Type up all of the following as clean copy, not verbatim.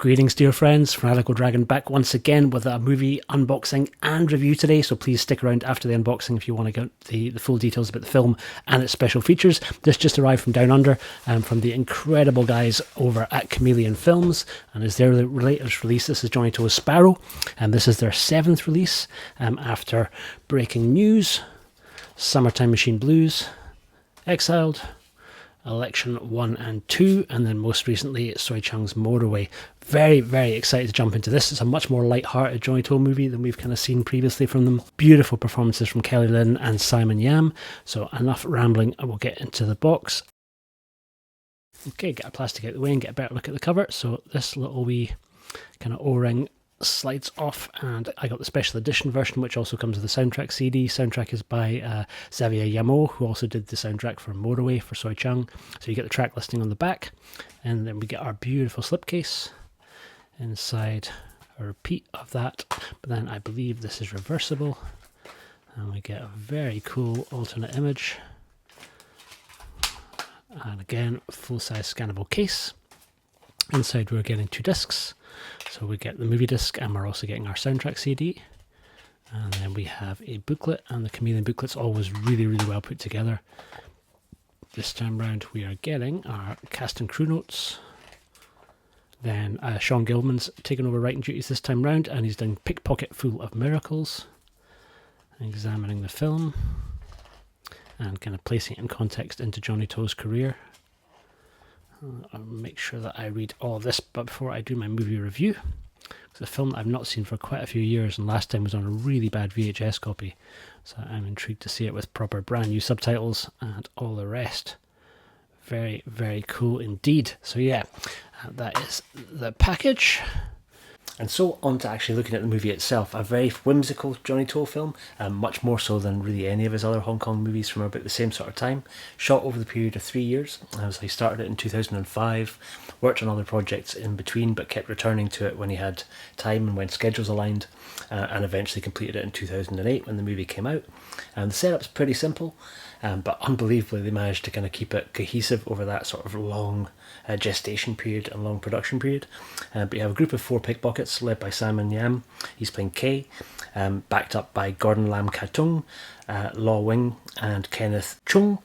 Greetings, dear friends. Fanatical Dragon back once again with a movie unboxing and review today, so please stick around after the unboxing if you want to get the full details about the film and its special features. This just arrived from Down Under, from the incredible guys over at Chameleon Films, and is their latest release. This is Johnnie To's Sparrow, and this is their 7th release after Breaking News, Summertime Machine Blues, Exiled, Election 1 and 2, and then most recently Soi Chung's Motorway. Very, very excited to jump into this. It's a much more light-hearted Johnnie To movie than we've kind of seen previously from them. Beautiful performances from Kelly Lin and Simon Yam. So enough rambling, and we'll get into the box. Okay, get our plastic out of the way and get a better look at the cover. So this little wee kind of O-ring slides off, and I got the special edition version, which also comes with the soundtrack CD. Soundtrack is by Xavier Yamo, who also did the soundtrack for Motorway for Soi Chung. So you get the track listing on the back, and then we get our beautiful slipcase inside, a repeat of that, but then I believe this is reversible, and we get a very cool alternate image, and again full-size scannable case. Inside we're getting 2 discs. So we get the movie disc, and we're also getting our soundtrack CD. And then we have a booklet, and the Chameleon booklet's always really, really well put together. This time round we are getting our cast and crew notes. Then Sean Gilman's taken over writing duties this time round, and he's done Pickpocket Full of Miracles, examining the film and kind of placing it in context into Johnnie To's career. I'll make sure that I read all of this, but before I do my movie review, it's a film that I've not seen for quite a few years, and last time was on a really bad VHS copy, so I'm intrigued to see it with proper brand new subtitles and all the rest. Very, very cool indeed. So yeah, that is the package. And so on to actually looking at the movie itself. A very whimsical Johnnie To film, much more so than really any of his other Hong Kong movies from about the same sort of time. Shot over the period of 3 years, as he started it in 2005, worked on other projects in between, but kept returning to it when he had time and when schedules aligned, and eventually completed it in 2008 when the movie came out. And the setup's pretty simple, but unbelievably they managed to kind of keep it cohesive over that sort of long gestation period and long production period. But you have a group of 4 pickpockets led by Simon Yam. He's playing Kay, backed up by Gordon Lam Katung, Law Wing and Kenneth Chung.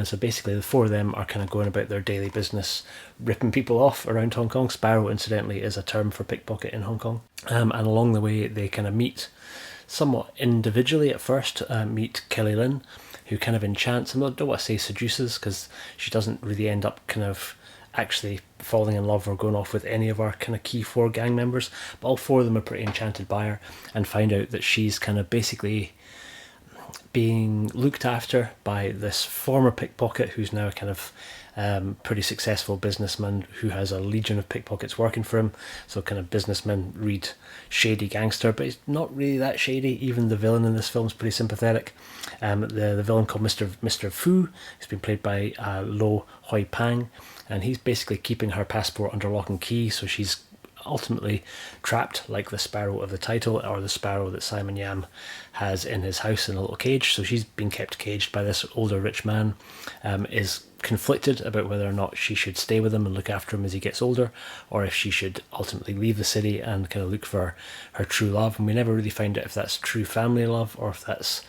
So basically the 4 of them are kind of going about their daily business, ripping people off around Hong Kong. Sparrow, incidentally, is a term for pickpocket in Hong Kong. And along the way they kind of meet somewhat individually at first. Meet Kelly Lin, who kind of enchants, I don't want to say seduces, because she doesn't really end up kind of actually falling in love or going off with any of our kind of key 4 gang members, but all 4 of them are pretty enchanted by her and find out that she's kind of basically being looked after by this former pickpocket who's now kind of pretty successful businessman who has a legion of pickpockets working for him. So kind of businessman read shady gangster, but he's not really that shady. Even the villain in this film is pretty sympathetic. The villain called Mr. Fu, who's been played by Lo Hoi Pang, and he's basically keeping her passport under lock and key, so she's ultimately trapped like the Sparrow of the title, or the Sparrow that Simon Yam has in his house in a little cage. So she's been kept caged by this older rich man, is conflicted about whether or not she should stay with him and look after him as he gets older, or if she should ultimately leave the city and kind of look for her true love. And we never really find out if that's true family love or if that's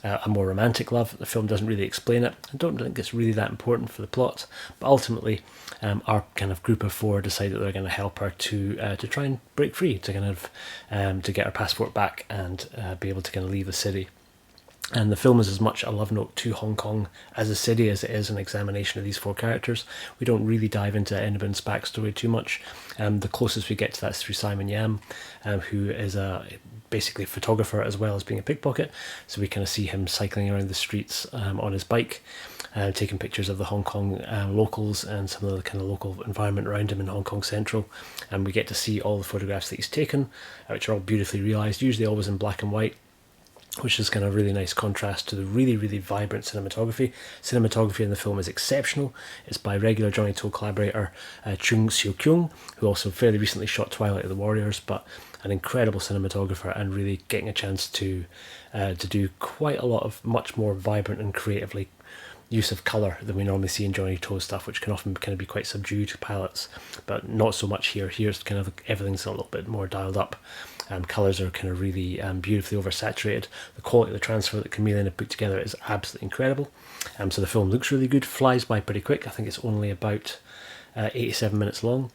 a more romantic love. The film doesn't really explain it. I don't think it's really that important for the plot, but ultimately our kind of group of 4 decide that they're going to help her to try and break free, to kind of to get her passport back and be able to kind of leave the city. And the film is as much a love note to Hong Kong as a city as it is an examination of these 4 characters. We don't really dive into anyone's backstory too much. The closest we get to that is through Simon Yam, who is basically a photographer as well as being a pickpocket. So we kind of see him cycling around the streets on his bike, taking pictures of the Hong Kong locals and some of the kind of local environment around him in Hong Kong Central. And we get to see all the photographs that he's taken, which are all beautifully realised, usually always in black and white, which is kind of a really nice contrast to the really, really vibrant cinematography. Cinematography in the film is exceptional. It's by regular Johnnie To collaborator Chung Seo Kyung, who also fairly recently shot Twilight of the Warriors, but an incredible cinematographer and really getting a chance to do quite a lot of much more vibrant and creatively use of colour than we normally see in Johnnie To stuff, which can often kind of be quite subdued palettes, but not so much here. Here's kind of everything's a little bit more dialed up. Colours are kind of really beautifully oversaturated. The quality of the transfer that Chameleon have put together is absolutely incredible. So the film looks really good, flies by pretty quick. I think it's only about 87 minutes long,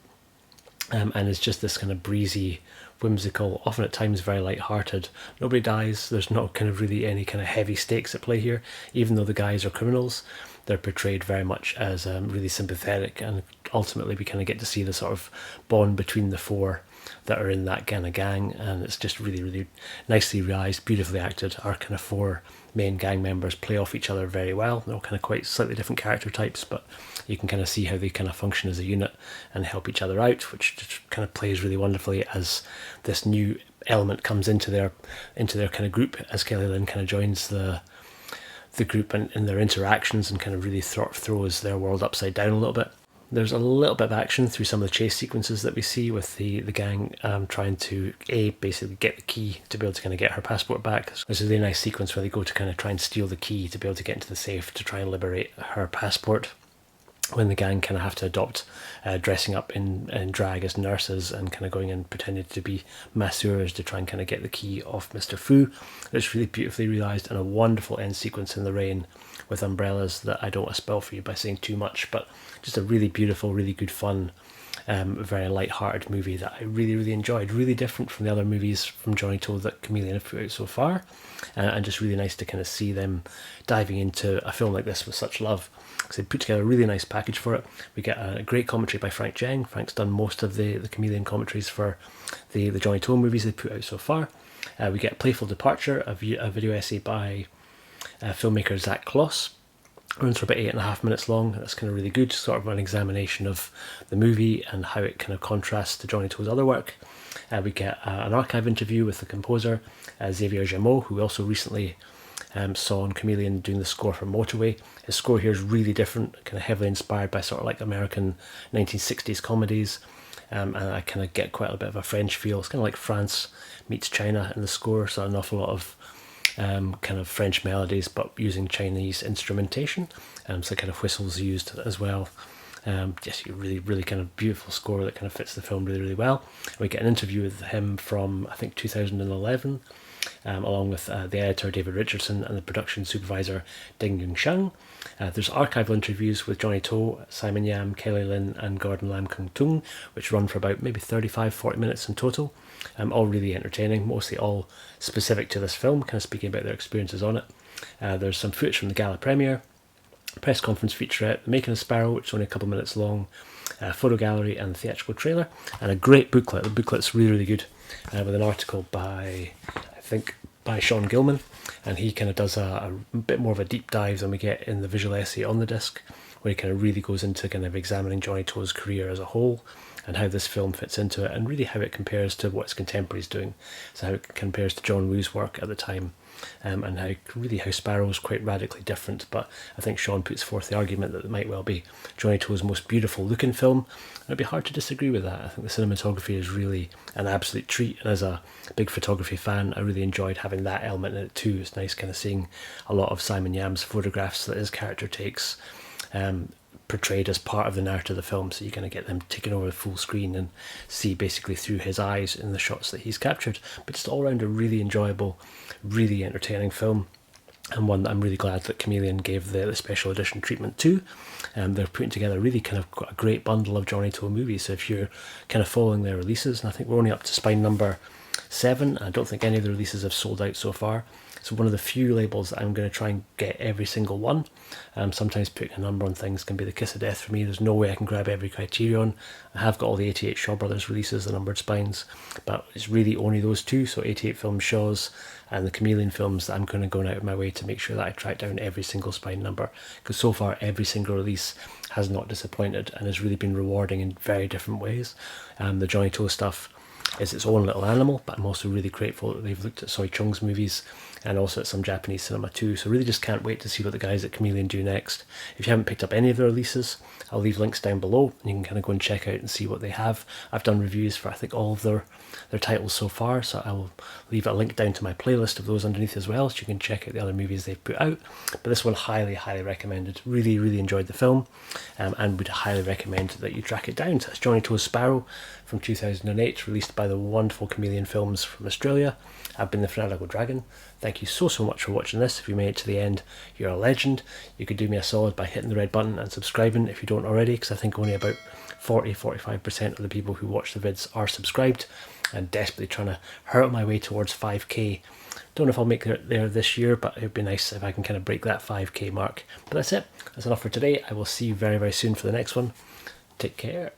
and it's just this kind of breezy, whimsical, often at times very light-hearted. Nobody dies. There's not kind of really any kind of heavy stakes at play here. Even though the guys are criminals, they're portrayed very much as really sympathetic, and ultimately we kind of get to see the sort of bond between the four that are in that kind of gang, and it's just really, really nicely realised, beautifully acted. Our kind of four main gang members play off each other very well. They're all kind of quite slightly different character types, but you can kind of see how they kind of function as a unit and help each other out, which just kind of plays really wonderfully as this new element comes into their kind of group, as Kelly Lynn kind of joins the group and in their interactions, and kind of really throws their world upside down a little bit. There's a little bit of action through some of the chase sequences that we see with the gang trying to basically get the key to be able to kind of get her passport back. There's a really nice sequence where they go to kind of try and steal the key to be able to get into the safe to try and liberate her passport, when the gang kind of have to adopt dressing up in drag as nurses and kind of going and pretending to be masseurs to try and kind of get the key off Mr. Fu. It's really beautifully realised, and a wonderful end sequence in the rain with umbrellas that I don't want to spoil for you by saying too much, but just a really beautiful, really good fun, very light-hearted movie that I really, really enjoyed. Really different from the other movies from Johnnie To that Chameleon have put out so far, and just really nice to kind of see them diving into a film like this with such love. So they put together a really nice package for it. We get a great commentary by Frank Jeng. Frank's done most of the Chameleon commentaries for the Johnnie To movies they put out so far. We get Playful Departure, a video essay by filmmaker Zach Kloss. Runs for about 8.5 minutes long. That's kind of really good, sort of an examination of the movie and how it kind of contrasts to Johnnie To's other work. We get an archive interview with the composer, Xavier Jameau, who we also recently saw on Chameleon doing the score for Motorway. His score here is really different, kind of heavily inspired by sort of like American 1960s comedies, and I kind of get quite a bit of a French feel. It's kind of like France meets China in the score, so an awful lot of kind of French melodies but using Chinese instrumentation, so kind of whistles used as well. Just a really, really kind of beautiful score that kind of fits the film really, really well. We get an interview with him from, I think, 2011, along with the editor David Richardson and the production supervisor Ding Yung Shang. There's archival interviews with Johnnie To, Simon Yam, Kelly Lynn and Gordon Lam Kung Tung, which run for about maybe 35-40 minutes in total. All really entertaining, mostly all specific to this film, kind of speaking about their experiences on it. There's some footage from the gala premiere, press conference featurette, the making of Sparrow, which is only a couple minutes long, photo gallery and the theatrical trailer, and a great booklet. The booklet's really, really good, with an article by Sean Gilman, and he kind of does a bit more of a deep dive than we get in the visual essay on the disc, where he kind of really goes into kind of examining Johnnie To's career as a whole and how this film fits into it, and really how it compares to what his contemporaries doing. So how it compares to John Woo's work at the time, and how Sparrow is quite radically different. But I think Sean puts forth the argument that it might well be Johnnie To's most beautiful looking film, and it'd be hard to disagree with that. I think the cinematography is really an absolute treat, and as a big photography fan, I really enjoyed having that element in it too. It's nice kind of seeing a lot of Simon Yam's photographs that his character takes, portrayed as part of the narrative of the film, so you kind of get them taken over the full screen and see basically through his eyes in the shots that he's captured. But just all around a really enjoyable, really entertaining film, and one that I'm really glad that Chameleon gave the special edition treatment to. They're putting together really kind of a great bundle of Johnnie To movies, so if you're kind of following their releases, and I think we're only up to spine number 7, I don't think any of the releases have sold out so far. So one of the few labels that I'm going to try and get every single one. Sometimes putting a number on things can be the kiss of death for me. There's no way I can grab every Criterion. I have got all the 88 Shaw Brothers releases, the numbered spines, but it's really only those two, so 88 Films Shaw's and the Chameleon films, that I'm going to go out of my way to make sure that I track down every single spine number, because so far every single release has not disappointed and has really been rewarding in very different ways. The Johnnie To stuff is its own little animal, but I'm also really grateful that they've looked at Soi Chung's movies and also at some Japanese cinema too. So really just can't wait to see what the guys at Chameleon do next. If you haven't picked up any of their releases, I'll leave links down below and you can kind of go and check out and see what they have. I've done reviews for I think all of their titles so far, so I will leave a link down to my playlist of those underneath as well, so you can check out the other movies they've put out. But this one highly recommended. Really enjoyed the film, and would highly recommend that you track it down. So it's Johnnie To's Sparrow from 2008, released by the wonderful Chameleon Films from Australia. I've been the Fanatical Dragon. Thank you so much for watching this. If you made it to the end, you're a legend. You could do me a solid by hitting the red button and subscribing if you don't already, because I think only about 40-45% of the people who watch the vids are subscribed. I'm desperately trying to hurtle my way towards 5k. Don't know if I'll make it there this year, but it'd be nice if I can kind of break that 5k mark. But that's it. That's enough for today. I will see you very soon for the next one. Take care.